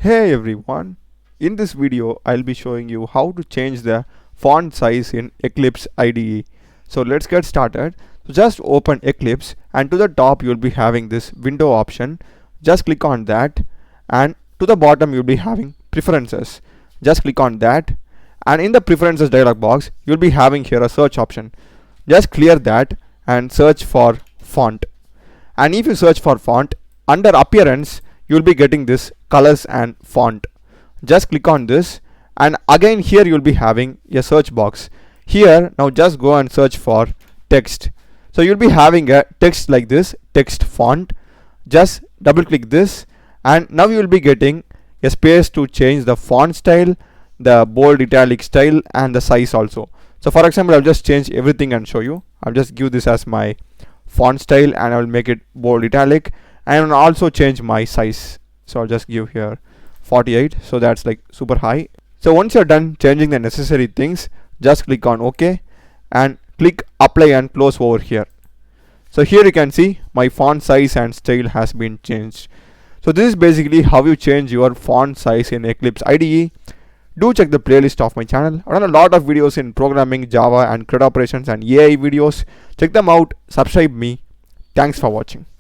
Hey everyone, in this video I'll be showing you how to change the font size in Eclipse IDE. So let's get started. So just open Eclipse and to the top you'll be having this window option. Just click on that and to the bottom you'll be having preferences. Just click on that and in the preferences dialog box you'll be having here a search option. Just clear that and search for font. And if you search for font, under appearance you'll be getting this colors and font. Just click on this and again here you'll be having a search box. Here now just go and search for text. So you'll be having a text like this, text font. Just double click this and now you will be getting a space to change the font style, the bold italic style and the size also. So for example, I'll just change everything and show you. I'll just give this as my font style and I will make it bold italic and also change my size. So I'll just give here 48, so that's like super high. So once you're done changing the necessary things, just click on OK and click apply and close over here. So here you can see my font size and style has been changed. So this is basically how you change your font size in Eclipse IDE. Do check the playlist of my channel. I've done a lot of videos in programming, Java and CRUD operations and AI videos. Check them out, subscribe me. Thanks for watching.